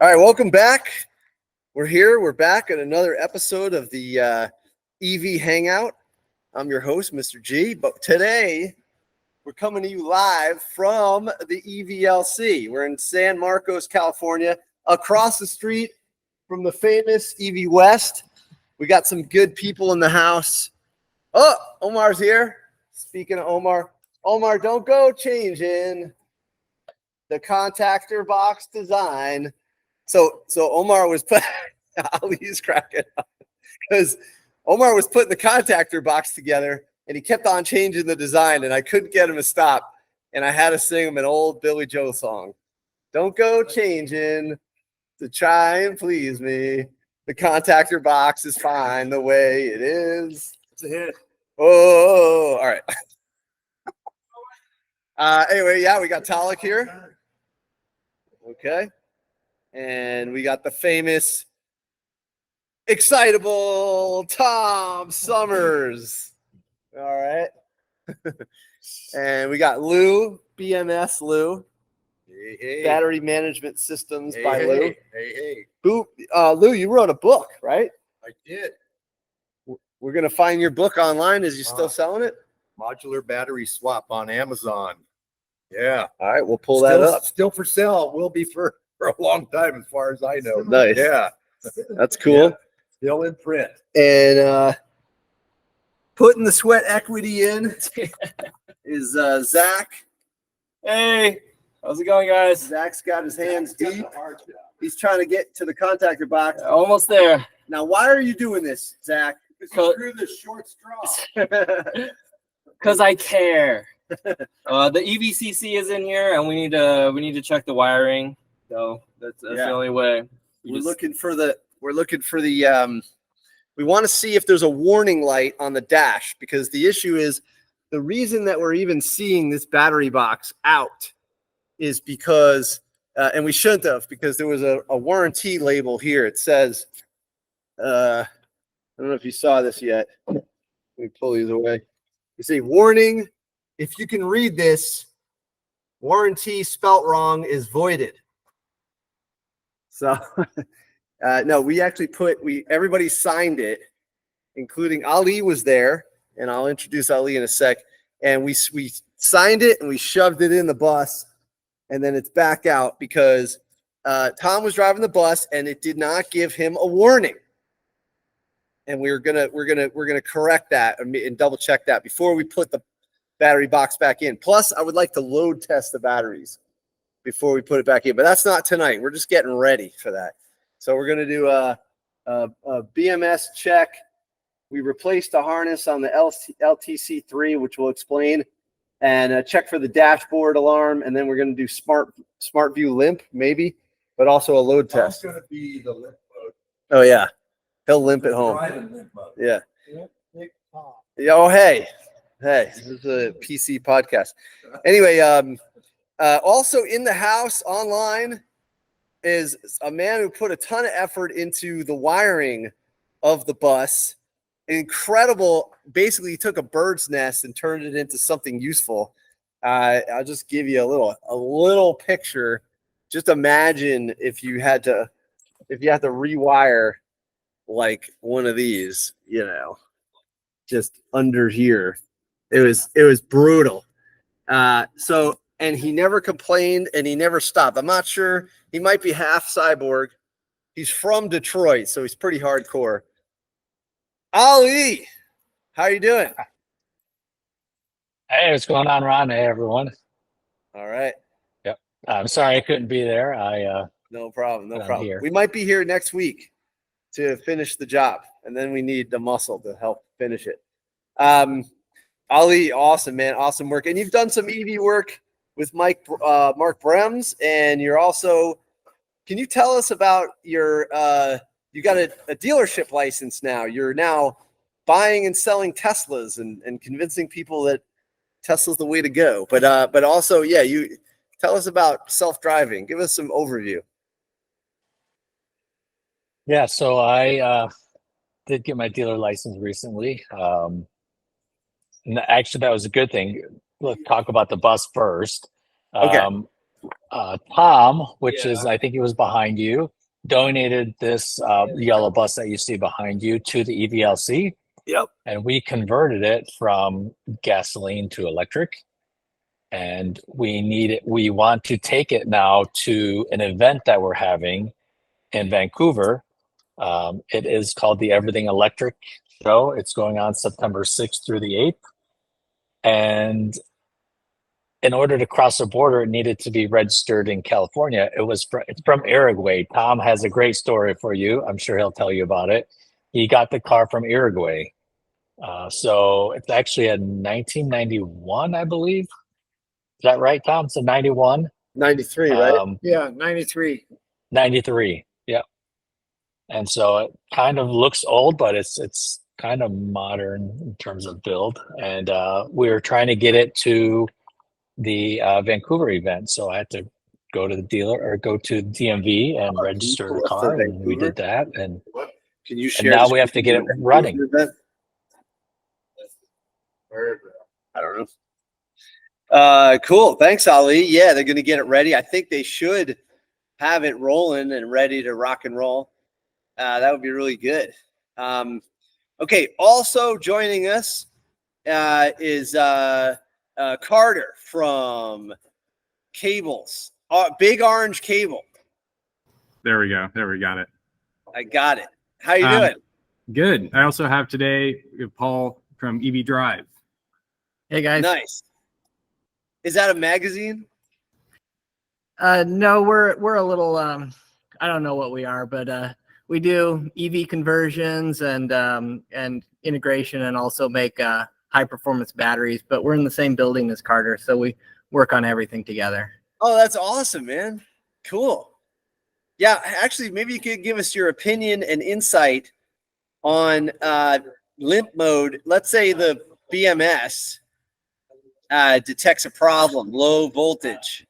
All right, welcome back. We're here. We're back at another episode of the EV Hangout. I'm your host, Mr. G. But today, we're coming to you live from the EVLC. We're in San Marcos, California, across the street from the famous EV West. We got some good people in the house. Oh, Omar's here. Speaking of Omar, don't go changing the contactor box design. So Omar was Ali's cracking up because Omar was putting the contactor box together and he kept on changing the design and I couldn't get him to stop. And I had to sing him an old Billy Joe song. Don't go changing to try and please me. The contactor box is fine the way it is. It's a hit. Oh, all right. Anyway, yeah, we got Talik here. Okay. And we got the famous, excitable Tom Summers. All right. And we got Lou, BMS Lou. Hey, hey. Battery Management Systems by hey, Lou. Hey. Lou, you wrote a book, right? I did. We're going to find your book online. Is you still selling it? Modular battery swap on Amazon. Yeah. All right, we'll pull that up. Still for sale. Will be for a long time, as far as I know. Nice. Yeah. That's cool. Yeah. Still in print. And putting the sweat equity in is Zach. Hey, how's it going, guys? Zach's got his hands deep. He's trying to get to the contactor box. Almost there. Now, why are you doing this, Zach? Through the short straw. Because I care. The EVCC is in here, and we need to check the wiring. So that's the only way. We're looking for the we want to see if there's a warning light on the dash, because the issue is the reason that we're even seeing this battery box out is because and we shouldn't have, because there was a warranty label here. It says I don't know if you saw this yet. Let me pull these away. You see, warning, if you can read this, warranty spelt wrong is voided. So, no, we actually everybody signed it, including Ali was there, and I'll introduce Ali in a sec. And we signed it and we shoved it in the bus, and then it's back out because Tom was driving the bus and it did not give him a warning. And we're gonna correct that and double check that before we put the battery box back in. Plus, I would like to load test the batteries before we put it back in, but that's not tonight. We're just getting ready for that. So we're gonna do a BMS check. We replaced the harness on the LTC3, which we'll explain, and check for the dashboard alarm, and then we're gonna do smart view limp maybe, but also a load test. That's gonna be the limp mode. Oh yeah. He'll limp at home. Yeah. Yeah. Oh, hey, this is a PC podcast. Anyway, also in the house online is a man who put a ton of effort into the wiring of the bus. Incredible. Basically, he took a bird's nest and turned it into something useful. I'll just give you a little picture. Just imagine if you had to rewire like one of these, just under here. It was brutal. And he never complained and he never stopped. I'm not sure. He might be half cyborg. He's from Detroit, so he's pretty hardcore. Ali, how you doing? Hey, what's going on, Ron? Hey, everyone. All right. Yep. I'm sorry I couldn't be there. No problem. No I'm problem. here. We might be here next week to finish the job, and then we need the muscle to help finish it. Ali, awesome, man. Awesome work. And you've done some EV work with Mark Brems, and you're also, can you tell us about your, you got a dealership license now. You're now buying and selling Teslas and convincing people that Tesla's the way to go. But also, yeah, you tell us about self-driving. Give us some overview. Yeah, so I did get my dealer license recently. And actually, that was a good thing. Let's talk about the bus first. Okay. Tom, which is, I think he was behind you, donated this yellow bus that you see behind you to the EVLC. Yep. And we converted it from gasoline to electric. And we want to take it now to an event that we're having in Vancouver. It is called the Everything Electric Show. It's going on September 6th through the 8th. And in order to cross the border, it needed to be registered in California. It's from Uruguay. Tom has a great story for you. I'm sure he'll tell you about it. He got the car from Uruguay. So it's actually a 1991, I believe. Is that right, Tom? So 91? 93, right? Yeah, 93. 93. Yeah. And so it kind of looks old, but it's kind of modern in terms of build. And we're trying to get it to the Vancouver event. So I had to go to the dealer or go to DMV and register the car. And we did that. And Can you share? now we have to get it running. I don't know. Cool. Thanks, Ali. Yeah, they're going to get it ready. I think they should have it rolling and ready to rock and roll. That would be really good. Okay. Also joining us is Carter from Cables. Big Orange Cable. There we go. There we got it. I got it. How you doing? Good. I also have today Paul from EV Drive. Hey guys. Nice. Is that a magazine? No, we're a little I don't know what we are, but we do EV conversions and integration and also make high performance batteries, but we're in the same building as Carter, so we work on everything together. Oh, that's awesome, man. Cool. Yeah, actually, maybe you could give us your opinion and insight on limp mode. Let's say the BMS detects a problem, low voltage.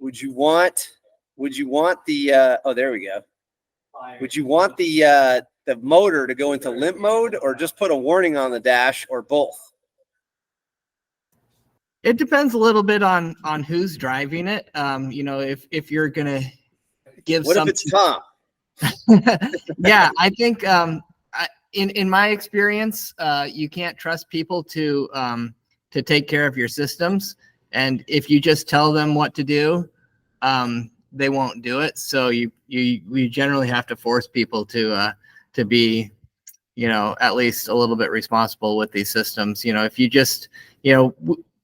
Would you want the oh, there we go. Would you want the motor to go into limp mode, or just put a warning on the dash, or both? It depends a little bit on who's driving it. You know, if you're gonna give What if it's Tom? Yeah, I think in my experience, you can't trust people to take care of your systems, and if you just tell them what to do, they won't do it. So we generally have to force people to be, you know, at least a little bit responsible with these systems. You know, if you just, you know,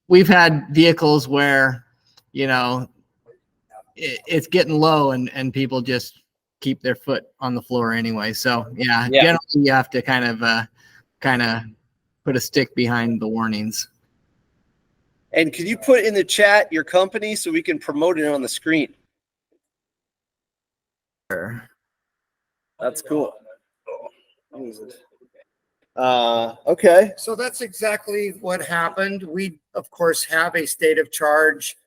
we've had vehicles where, you know, it's getting low and people just keep their foot on the floor anyway. So yeah. Generally you have to kind of put a stick behind the warnings. And can you put in the chat your company so we can promote it on the screen? Sure. That's cool. Okay. So that's exactly what happened. We, of course, have a state of charge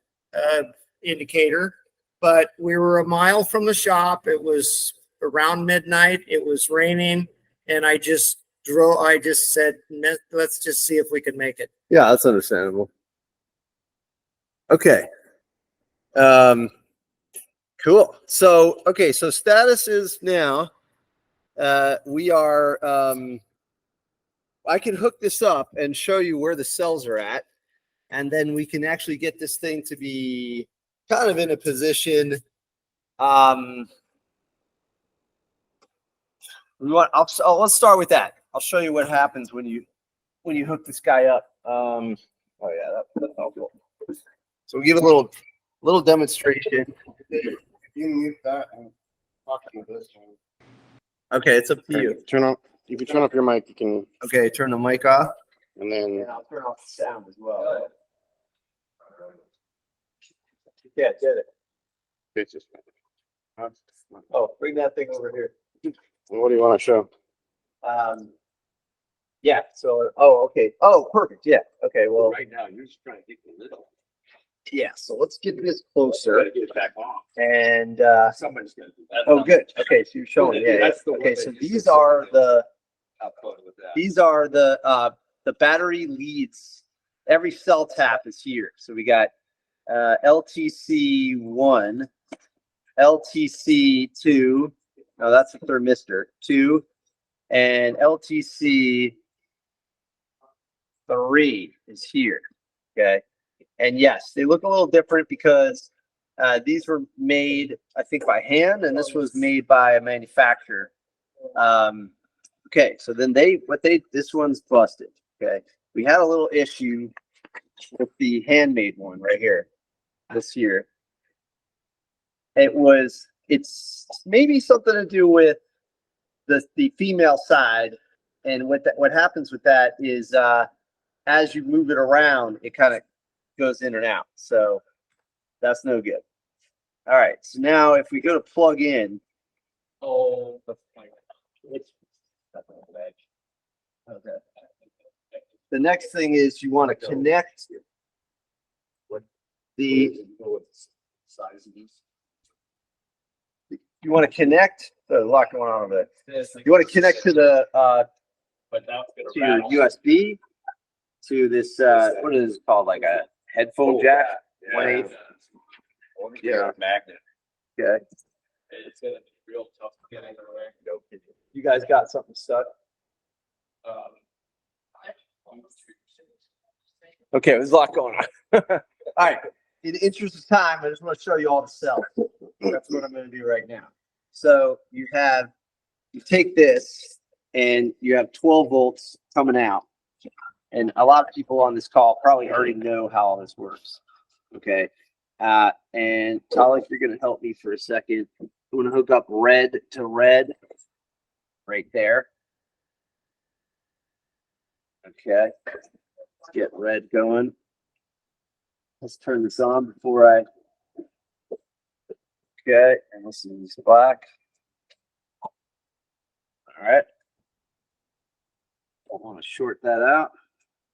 indicator, but we were a mile from the shop. It was around midnight. It was raining, and I just said, let's just see if we can make it. Yeah, that's understandable. Okay. Cool. So, okay. So status is now, we are, I can hook this up and show you where the cells are at. And then we can actually get this thing to be kind of in a position. Let's start with that. I'll show you what happens when you hook this guy up. Oh yeah, that's helpful. So we'll give a little demonstration. You can mute that and talk to this one. Okay, it's up to you. If you turn off your mic, you can, Okay, turn the mic off. and then And I'll turn off the sound as well. Yeah, did it. it's just. Oh, bring that thing over here. What do you want to show? Yeah, so, oh, okay. Oh, perfect. Yeah. Okay, well, Right now, you're just trying to get the little. yeah, so let's get this closer. Get it back on. And, Somebody's gonna do that. oh, good. Okay, so you're showing, yeah. That's the one Okay, that so you these should are see. the, Have fun with that. these are the battery leads. Every cell tap is here. So we got LTC1, LTC2. No, that's a thermistor. 2, and LTC3 is here. Okay. And yes, they look a little different because these were made, I think, by hand, and this was made by a manufacturer. Okay, so then this one's busted. Okay, we had a little issue with the handmade one right here, this here. It's maybe something to do with the female side, and what happens with that is as you move it around, it kind of goes in and out. So that's no good. All right, so now if we go to plug in, okay. The next thing is you want to connect you want to connect. There's a lot going on over there. You want to connect to the to your USB to this what is it called, like a headphone jack? 1/8. Yeah. Magnet. Okay. It's gonna be real tough to get anywhere. You guys got something stuck? Okay, there's a lot going on. All right. In the interest of time, I just want to show you all the cells. That's what I'm going to do right now. So you take this and you have 12 volts coming out. And a lot of people on this call probably already know how all this works. Okay. And Tyler, if you're going to help me for a second, I'm going to hook up red to red right there. Okay. Let's get red going. Let's turn this on before I. Okay, and this is black. All right. I want to short that out.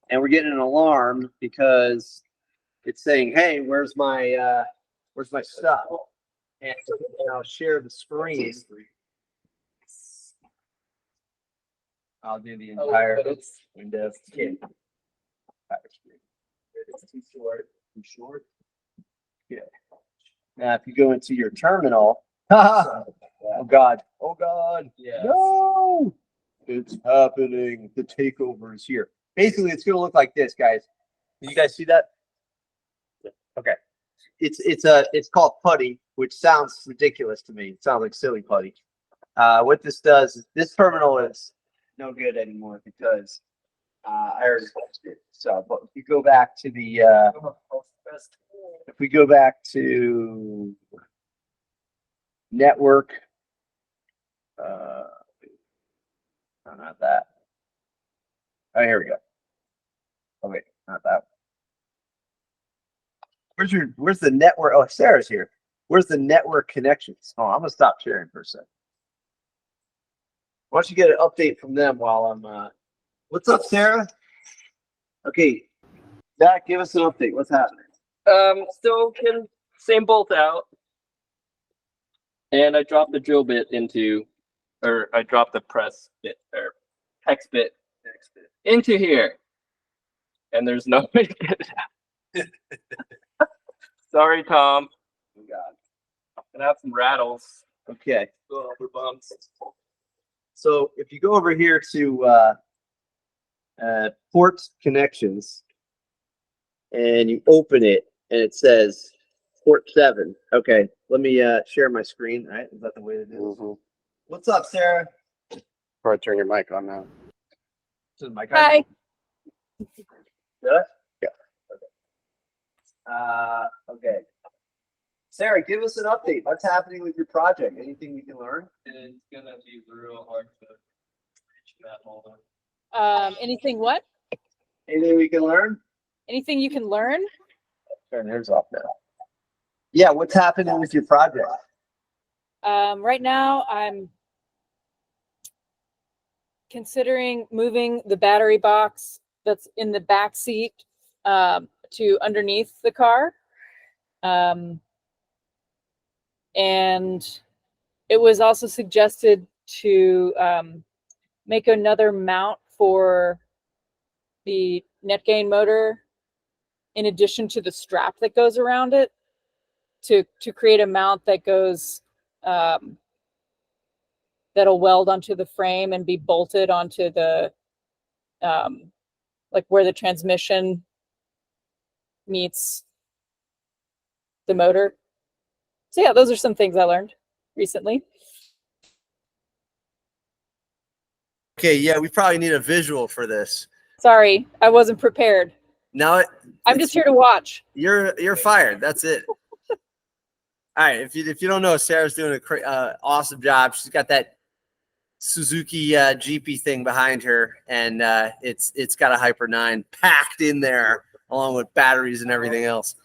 And we're getting an alarm because it's saying, "Hey, where's my stuff?" And I'll share the screen. I'll do the entire window. Yeah. It's too short. Too short. Yeah. Now, if you go into your terminal, oh God, oh God, Yeah. no, it's happening. The takeover is here. Basically, it's going to look like this, guys. Can you guys see that? Okay. It's called putty, which sounds ridiculous to me. It sounds like silly putty. What this does is this terminal is no good anymore because I already fixed it. So, but if you go back to the if we go back to network, not that. Oh, here we go. Oh wait, not that one. Where's the network? Oh, Sarah's here. Where's the network connections? Oh, I'm gonna stop sharing for a second. Why don't you get an update from them while I'm what's up, Sarah? Okay, Zach, give us an update. What's happening? Still can same bolt out. And I dropped the drill bit into, or I dropped the press bit or hex bit into here. And there's no way to get it out. Sorry, Tom. Oh God. Gonna have some rattles. Okay. For bumps. So if you go over here to port connections and you open it and it says port 7. Okay, let me share my screen. All right, is that the way to do it? What's up, Sarah? Probably turn your mic on now. This is my Hi. Yeah. Yeah. Okay. Sarah, give us an update. What's happening with your project? Anything we can learn? It's gonna be real hard to reach that holder. Anything what? Anything we can learn? Anything you can learn? Turn yours off now. Yeah, what's happening with your project? Right now, I'm considering moving the battery box that's in the back seat to underneath the car. And it was also suggested to make another mount for the net gain motor in addition to the strap that goes around it to create a mount that goes, that'll weld onto the frame and be bolted onto the, like where the transmission meets the motor. So yeah, those are some things I learned recently. Okay, yeah, we probably need a visual for this. Sorry, I wasn't prepared. No, I'm just here to watch. you're fired. That's it. All right, if you don't know, Sarah's doing a awesome job. She's got that Suzuki GP thing behind her, and it's got a Hyper 9 packed in there along with batteries and everything else.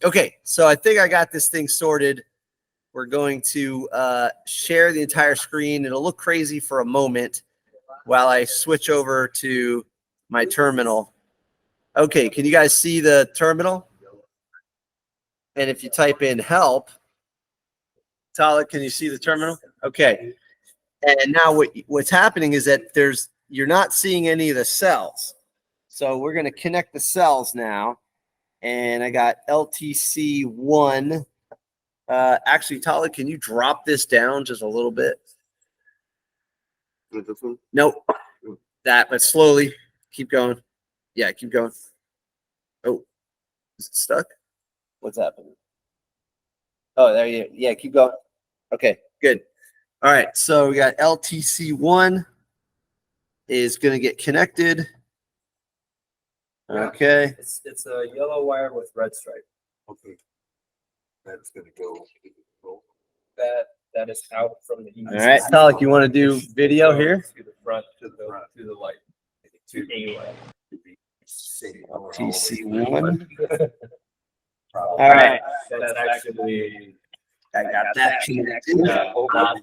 Okay, so I think I got this thing sorted. We're going to share the entire screen. It'll look crazy for a moment while I switch over to my terminal. Okay, can you guys see the terminal? And if you type in help, Tala, can you see the terminal? Okay. And now what's happening is that you're not seeing any of the cells. So we're going to connect the cells now. And I got LTC1. Actually, Tala, can you drop this down just a little bit? Nope. But slowly. Keep going. Yeah, keep going. Oh, is it stuck? What's happening? Oh, there you go. Yeah, keep going. Okay, good. All right, so we got LTC1 is going to get connected. Okay. It's a yellow wire with red stripe. Okay. That's gonna go. That is out from the. All right, Talik, you want to do video here? To the front, to the light, to a light. LTC1. All right. That's actually. I got that connected. Not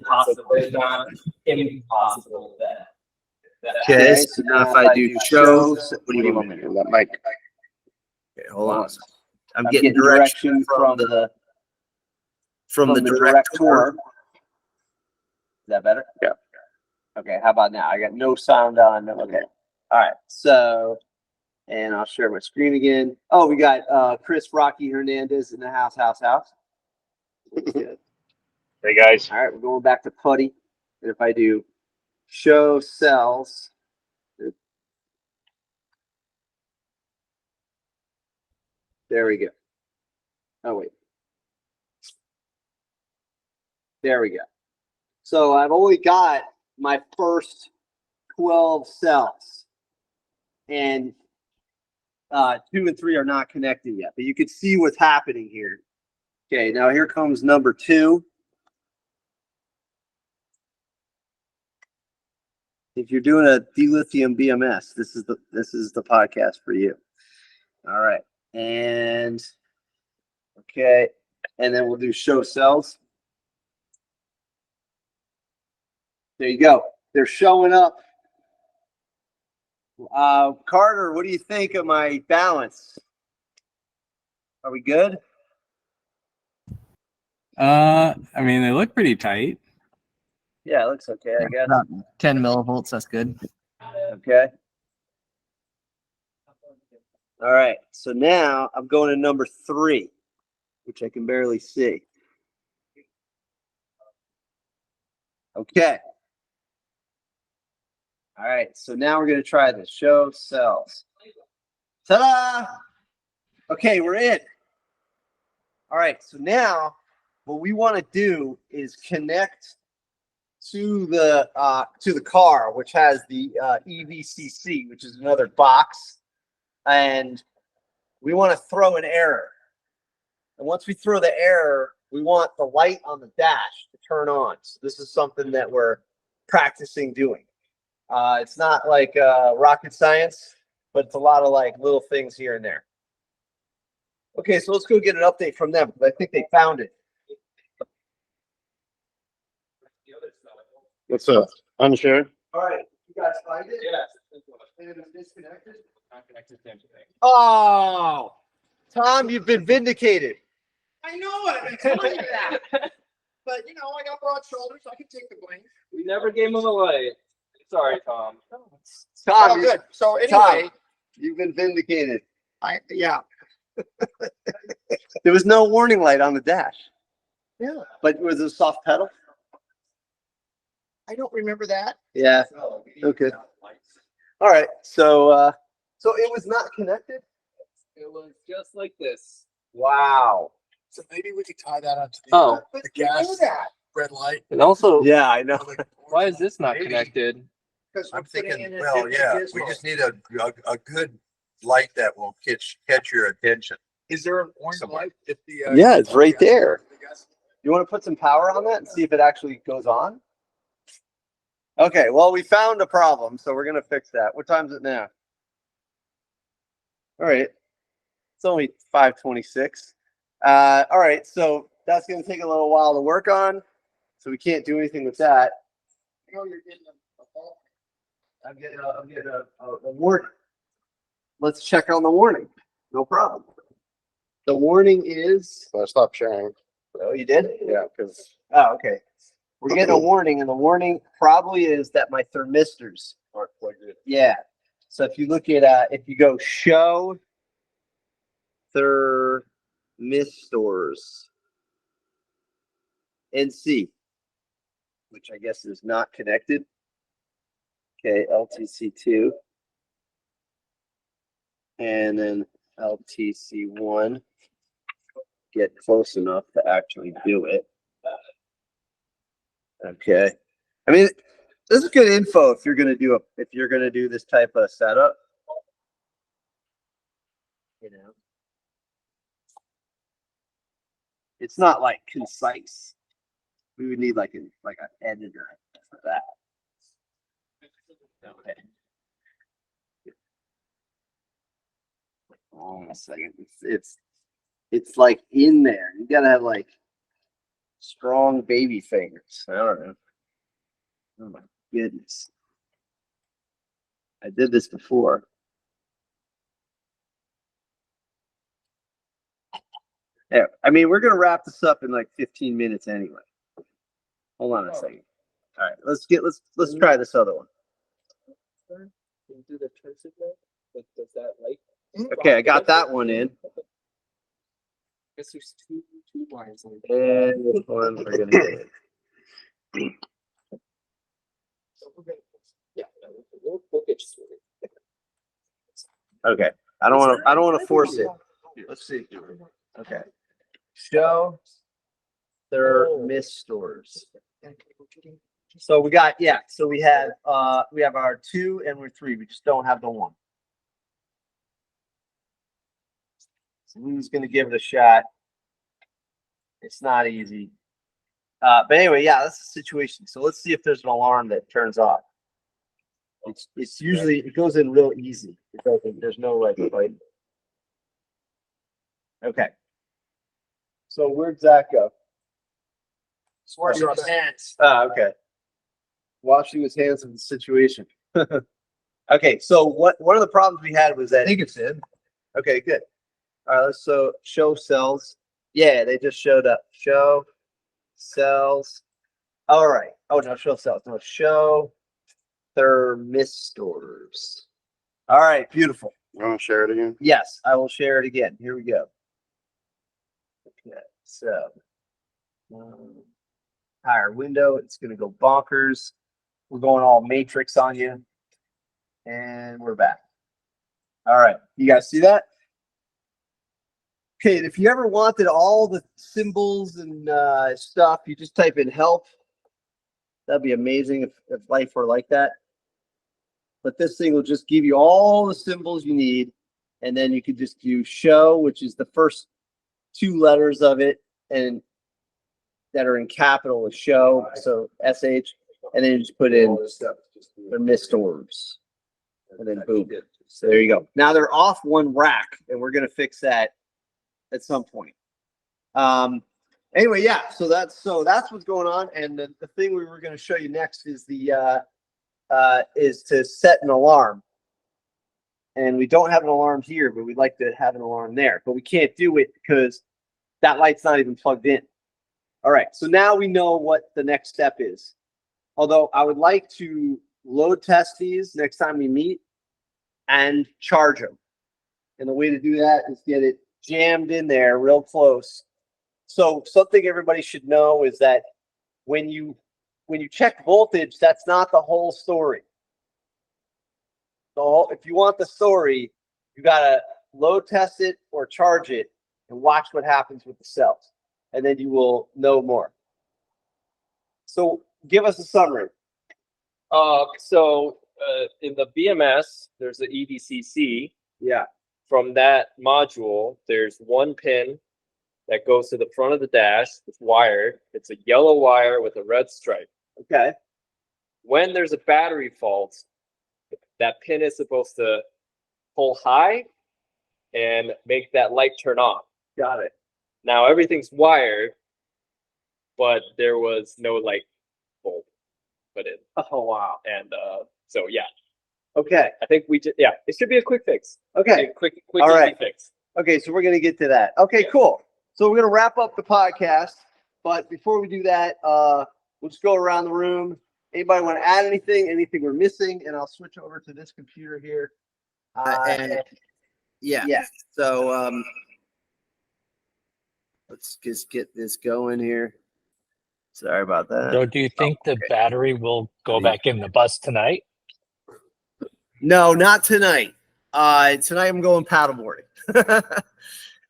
possible, not impossible. Okay, so now if I do show, what do you want me to do? That mic. Okay, hold on. I'm getting direction from the director. Is that better? Yeah. Okay, how about now? I got no sound on. Okay. All right. So, and I'll share my screen again. Oh, we got Chris Rocky Hernandez in the house. Hey guys. All right, we're going back to Putty. And if I do show cells, there we go. Oh, wait. There we go. So I've only got my first 12 cells. And 2 and 3 are not connected yet, but you can see what's happening here. Okay, now here comes number 2. If you're doing a dilithium BMS, this is the podcast for you. All right, and okay, and then we'll do show cells. There you go. They're showing up. Carter, what do you think of my balance? Are we good? I mean, they look pretty tight. Yeah, it looks okay, I guess. About 10 millivolts. That's good. Okay. All right. So now I'm going to number 3, which I can barely see. Okay. All right. So now we're going to try the show cells. Ta-da! Okay, we're in. All right. So now what we want to do is connect to the car, which has the EVCC, which is another box, and we want to throw an error. And once we throw the error, we want the light on the dash to turn on. So this is something that we're practicing doing. It's not like rocket science, but it's a lot of like little things here and there. Okay, so let's go get an update from them because I think they found it. What's up? Unshare? All right, you guys find it? Yes. And it was disconnected? Not connected to anything. Oh, Tom, you've been vindicated. I know it. I told you that. But you know, I got broad shoulders. I can take the blame. We never gave him a light. Sorry, Tom. Tom, Oh, good. So Tom, anyway, you've been vindicated. Yeah. There was no warning light on the dash, Yeah. but it was a soft pedal. I don't remember that. Yeah. Okay. All right. So so it was not connected. It was just like this. Wow. So maybe we could tie that onto the, Oh, the gas red light. and also, Yeah, I know. why is this not Maybe. connected? I'm thinking, well, yeah, we just need a good light that will catch your attention. Is there an orange light at the? Yeah, it's right there. You want to put some power on that and see if it actually goes on? Okay, well, we found a problem, so we're going to fix that. What time is it now? All right. It's only 5:26. All right, so that's going to take a little while to work on, so we can't do anything with that. I'm getting a warning. Let's check on the warning. No problem. The warning is. So I stopped sharing. Oh, you did? Yeah, because Oh, okay. We're getting a warning, and the warning probably is that my thermistors aren't plugged in. Yeah. So if you look at if you go show thermistors NC, which I guess is not connected. Okay, LTC2. And then LTC1. Get close enough to actually do it. Okay. I mean, this is good info if you're gonna do this type of setup. You know. It's not like concise. We would need like an editor for that. Okay. Hold on a second. It's like in there. You gotta have like strong baby fingers. I don't know. Oh my goodness. I did this before. Yeah, I mean, we're gonna wrap this up in like 15 minutes anyway. Hold on a second. All right, let's try this other one. Can you do the turn signal? Like, does that light? Okay, I got that one in. Guess there's two wires on And this one we're gonna get it. Yeah, we'll get you through. Okay. I don't want to force it. Let's see. Okay. Show thermistors. So we got so we have our 2 and we're 3. We just don't have the 1. So who's gonna give it a shot? It's not easy. But anyway, yeah, that's the situation. So let's see if there's an alarm that turns off. It's usually it goes in real easy. It doesn't, there's no like fight. Okay. So where'd Zach go? Washing his hands. Okay. Washing his hands of the situation. Okay, so one of the problems we had was that I think it's in. okay, good. All right, let's show cells. Yeah, they just showed up. Show cells. All right. Oh no, show cells. No, show thermistors. All right, beautiful. you want to share it again? Yes, I will share it again. Here we go. Okay, so higher window, it's going to go bonkers. We're going all matrix on you. And we're back. All right, you guys see that? Okay, if you ever wanted all the symbols and stuff, you just type in help. That'd be amazing if life were like that. But this thing will just give you all the symbols you need. And then you could just do show, which is the first 2 letters of it, and that are in capital is show, so SH, and then you just put in thermistors, and then boom. So there you go. Now they're off one rack, and we're gonna fix that at some point. Anyway, yeah. So that's what's going on, and the thing we were gonna show you next is is to set an alarm. And we don't have an alarm here, but we'd like to have an alarm there. But we can't do it because that light's not even plugged in. All right, so now we know what the next step is. Although I would like to load test these next time we meet and charge them. And the way to do that is get it jammed in there real close. So something everybody should know is that when you check voltage, that's not the whole story. So if you want the story, you gotta load test it or charge it and watch what happens with the cells. And then you will know more. So give us a summary. In the BMS, there's the EVCC. Yeah. From that module, there's one pin that goes to the front of the dash. It's wired. It's a yellow wire with a red stripe. Okay. When there's a battery fault, that pin is supposed to pull high and make that light turn off. Got it. Now everything's wired, but there was no light bulb put in. Oh wow. And so yeah, Okay. I think it should be a quick fix. Okay. A quick All easy right. fix. Okay, so we're gonna get to that. Okay, Yeah. cool. So we're gonna wrap up the podcast, but before we do that, we'll just go around the room. Anybody want to add anything? Anything we're missing? And I'll switch over to this computer here. Yeah. So let's just get this going here. Sorry about that. So do you think the battery will go back in the bus tonight? No, not tonight. Tonight I'm going paddleboarding.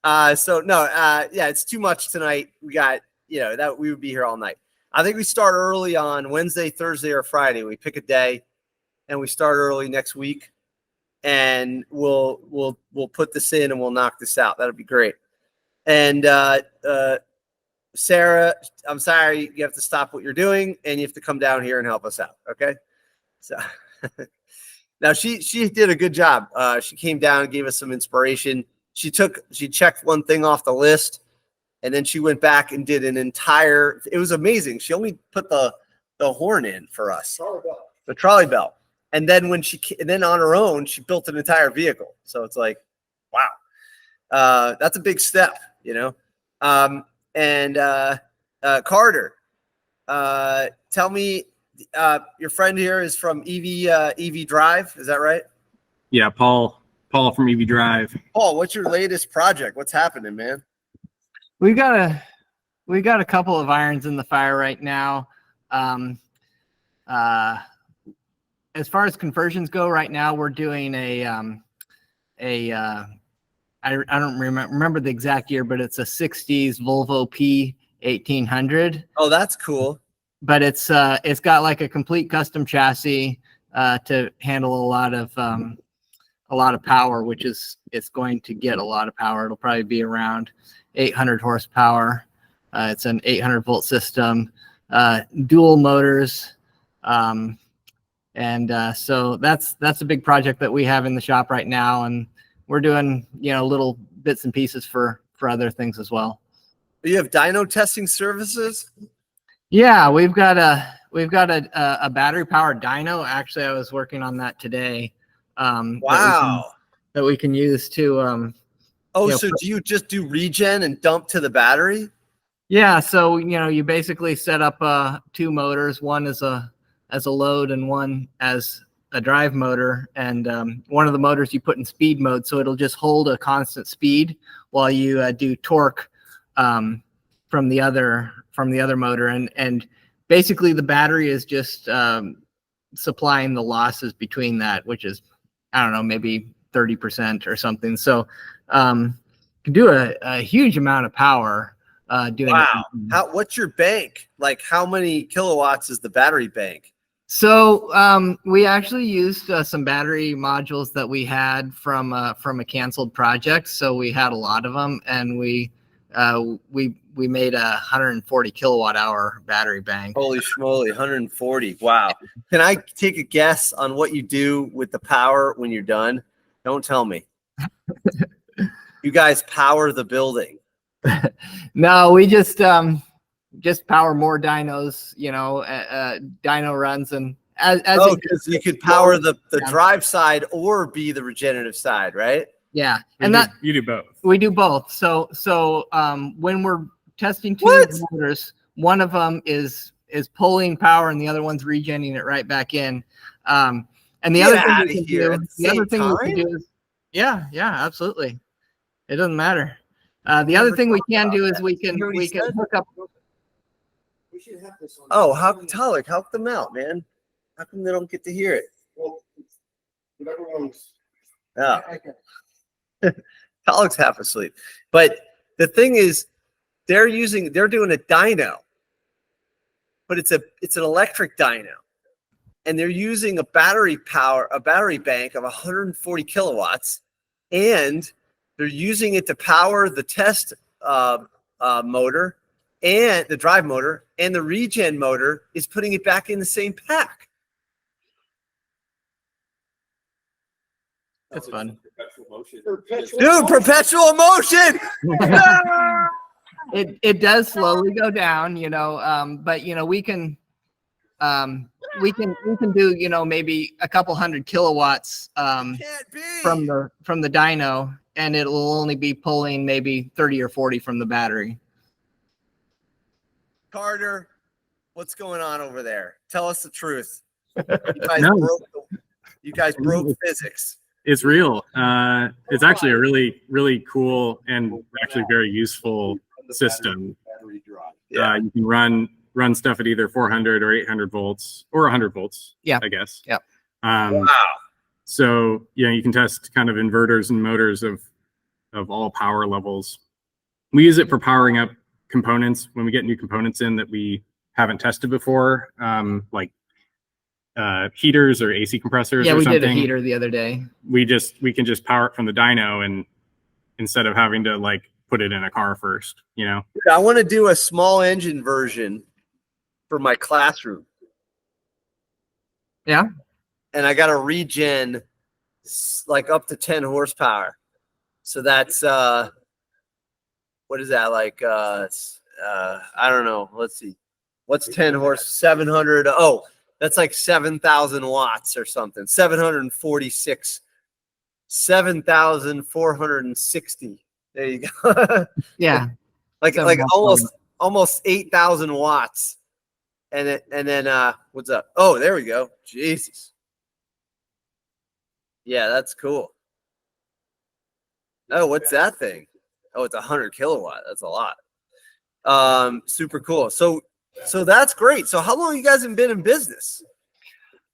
It's too much tonight. We got, that we would be here all night. I think we start early on Wednesday, Thursday, or Friday. We pick a day and we start early next week, and we'll put this in and we'll knock this out. That'll be great. And Sarah, I'm sorry, you have to stop what you're doing and you have to come down here and help us out. Okay. So now she did a good job. She came down and gave us some inspiration. She checked one thing off the list, and then she went back and did it was amazing. She only put the horn in for us, the trolley belt. And then then on her own, she built an entire vehicle. So it's like, wow, that's a big step, Carter, tell me, your friend here is from EV Drive. Is that right? Yeah, Paul from EV Drive. Paul, what's your latest project? What's happening, man? We've got a couple of irons in the fire right now. As far as conversions go, right now we're doing I don't remember the exact year, but it's a 60s Volvo P1800. Oh, that's cool. But it's got like a complete custom chassis to handle a lot of power, which it's going to get a lot of power. It'll probably be around 800 horsepower. It's an 800 volt system, dual motors. So that's a big project that we have in the shop right now. And we're doing, little bits and pieces for other things as well. You have dyno testing services? Yeah, we've got a battery powered dyno. Actually, I was working on that today. Wow. That we can use to. So do you just do regen and dump to the battery? Yeah. So you basically set up two motors, one as a load and one as a drive motor, and one of the motors you put in speed mode, so it'll just hold a constant speed while you do torque from the other motor, and basically the battery is just supplying the losses between that, which is, I don't know, maybe 30% or something. So can do a huge amount of power doing. Wow. What's your bank? Like, how many kilowatts is the battery bank? So we actually used some battery modules that we had from a canceled project. So we had a lot of them, and we made a 140 kilowatt hour battery bank. Holy schmoly, 140. Wow. Can I take a guess on what you do with the power when you're done? Don't tell me. You guys power the building. No, we just power more dynos, dyno runs, and because you could power the drive side or be the regenerative side, right? Yeah, You do both. We do both. So when we're testing two motors, one of them is pulling power and the other one's regenerating it right back in. And the other thing we can do is Yeah, absolutely. It doesn't matter. The other thing we can do is we can hook up. We should have this on. Oh, Tyler, help them out, man. How come they don't get to hear it? Well, everyone's. Oh. Tyler's half asleep. But the thing is, they're doing a dyno, but it's an electric dyno, and they're using a battery bank of 140 kilowatts, and they're using it to power the test motor and the drive motor, and the regen motor is putting it back in the same pack. That's fun. Dude, perpetual motion. It does slowly go down, but we can do, maybe a couple hundred kilowatts from the dyno, and it will only be pulling maybe 30 or 40 from the battery. Carter, what's going on over there? Tell us the truth. You guys broke physics. It's real. It's actually a really, really cool and actually very useful system. Yeah. You can run stuff at either 400 or 800 volts or 100 volts. Yeah. I guess. Yeah. Wow. So you can test kind of inverters and motors of all power levels. We use it for powering up components when we get new components in that we haven't tested before, like heaters or AC compressors. Yeah, or we something. did a heater the other day. We can just power it from the dyno, and instead of having to like put it in a car first, I want to do a small engine version for my classroom. Yeah. And I got a regen like up to 10 horsepower. So that's what is that like? I don't know. Let's see. What's 10 horse? 700. Oh, that's like 7,000 watts or something. 7,460. There you go. Yeah. like almost 8,000 watts. And then what's up? Oh, there we go. Jesus. Yeah, that's cool. Oh, what's that thing? Oh, it's 100 kilowatt. That's a lot. Super cool. So that's great. So how long have you guys been in business?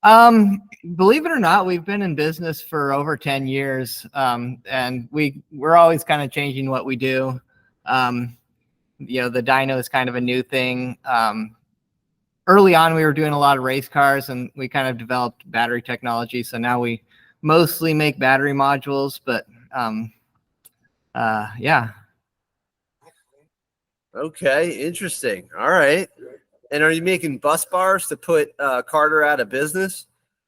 Believe it or not, we've been in business for over 10 years. And we're always kind of changing what we do. The dyno is kind of a new thing. Early on, we were doing a lot of race cars, and we kind of developed battery technology. So now we mostly make battery modules, but yeah. Okay, interesting. All right. And are you making bus bars to put Carter out of business?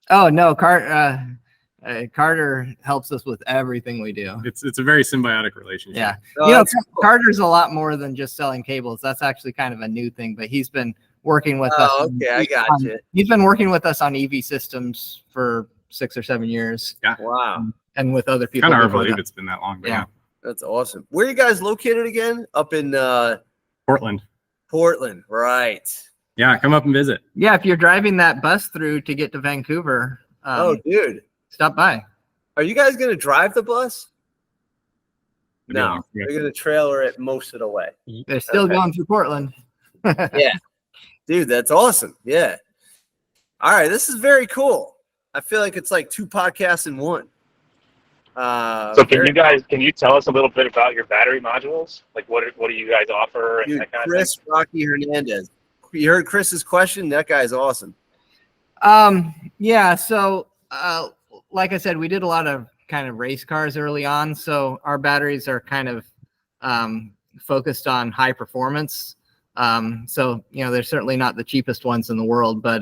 Oh no, Carter helps us with everything we do. It's a very symbiotic relationship. Yeah, Oh, cool. Carter's a lot more than just selling cables. That's actually kind of a new thing, but he's been working with us. Okay, I got you. He's been working with us on EV systems for 6 or 7 years. Yeah. Wow. And with other people. Kind of hard to before believe that. it's been that long. But Yeah. That's awesome. Where are you guys located again? Up in Portland. Portland, right. Yeah, come up and visit. Yeah, if you're driving that bus through to get to Vancouver, Oh, dude. stop by. Are you guys going to drive the bus? No, Yeah. they're going to trailer it most of the way. They're still Okay. going through Portland. Yeah. Dude, that's awesome. Yeah. All right. This is very cool. I feel like it's like 2 podcasts in one. So can you tell us a little bit about your battery modules? Like what do you guys offer and Dude, that kind Chris Rocky Hernandez. You heard Chris's question? That guy's awesome. Yeah, so like I said, we did a lot of kind of race cars early on, so our batteries are kind of focused on high performance. So they're certainly not the cheapest ones in the world, but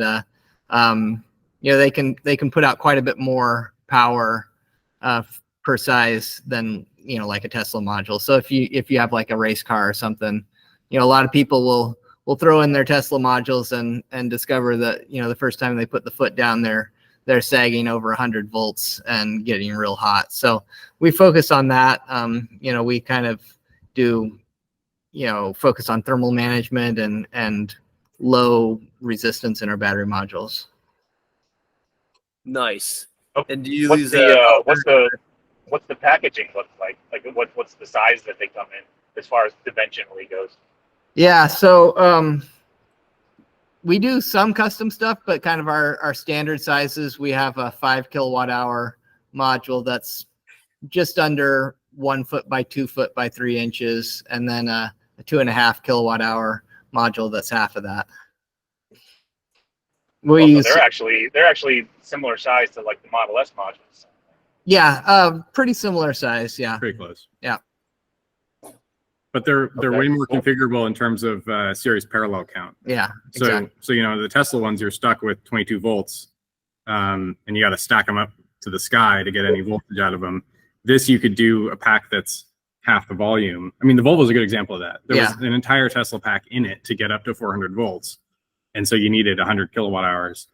they can put out quite a bit more power per size than like a Tesla module. So if you have like a race car or something, a lot of people will throw in their Tesla modules and discover that the first time they put the foot down they're sagging over 100 volts and getting real hot. So we focus on that. We kind of do focus on thermal management and low resistance in our battery modules. Nice. Oh, And do you what's use the what's the packaging look like? Like what's the size that they come in as far as dimensionally goes? Yeah, so we do some custom stuff, but kind of our standard sizes, we have a 5 kilowatt hour module that's just under 1 foot by 2 foot by 3 inches, and then a 2.5 kilowatt hour module that's half of that. We Also, use, they're actually similar size to like the Model S modules. yeah, pretty similar size. Yeah. Pretty close. Yeah. But they're Okay, way more cool. configurable in terms of series parallel count. Yeah. So, Exactly. so you know, the Tesla ones, you're stuck with 22 volts, and you got to stack them up to the sky to get any voltage out of them. This, you could do a pack that's half the volume. I mean, the Volvo is a good example of that. There was an entire Tesla pack in it to get up to 400 volts. And so you needed 100 kilowatt hours.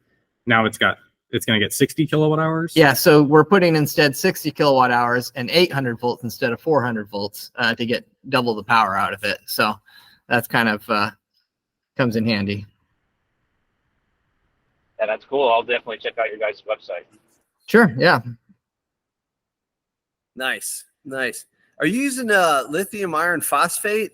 Now it's going to get 60 kilowatt hours. Yeah. So we're putting instead 60 kilowatt hours and 800 volts instead of 400 volts to get double the power out of it. So that's kind of comes in handy. Yeah, that's cool. I'll definitely check out your guys' website. Sure. Yeah. Nice. Nice. Are you using lithium iron phosphate?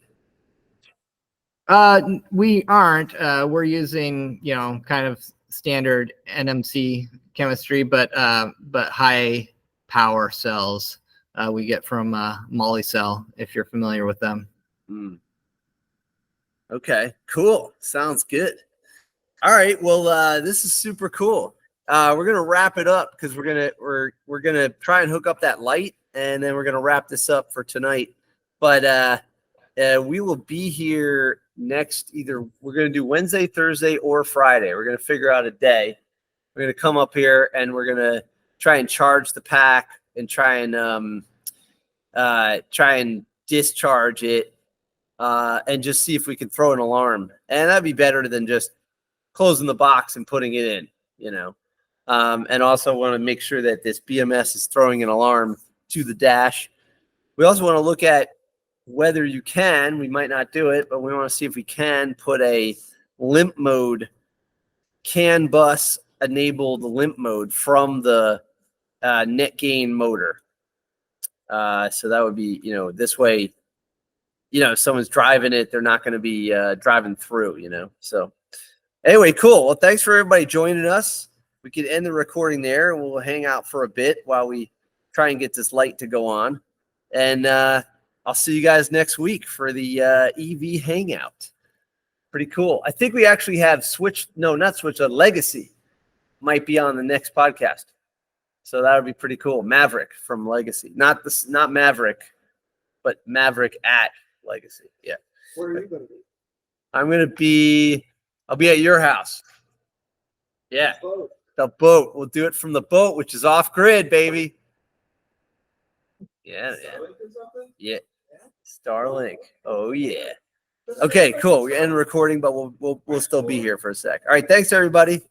We aren't. We're using, kind of standard NMC chemistry, but high power cells we get from Molicel, if you're familiar with them. Mm. Okay, cool. Sounds good. All right. Well, this is super cool. We're gonna wrap it up because we're gonna try and hook up that light, and then we're gonna wrap this up for tonight. But we will be here next. Either we're gonna do Wednesday, Thursday, or Friday. We're gonna figure out a day. We're gonna come up here and we're gonna try and charge the pack and try and discharge it. And just see if we can throw an alarm. And that'd be better than just closing the box and putting it in, and also want to make sure that this BMS is throwing an alarm to the dash. We also want to look at whether you can, we might not do it, but we want to see if we can put a limp mode, CAN bus enabled limp mode from the net gain motor. So that would be, this way, if someone's driving it, they're not going to be driving through, So anyway, cool. Well, thanks for everybody joining us. We can end the recording there, and we'll hang out for a bit while we try and get this light to go on. And I'll see you guys next week for the EV Hangout. Pretty cool. I think we actually have Legacy might be on the next podcast. So that would be pretty cool. Maverick from Legacy. Not Maverick, but Maverick at Legacy. Yeah. Where are you going to be? I'll be at your house. Yeah. The boat. We'll do it from the boat, which is off grid, baby. Yeah. Yeah. Starlink. Oh yeah. Okay, cool. We end the recording, but we'll still be here for a sec. All right. Thanks, everybody.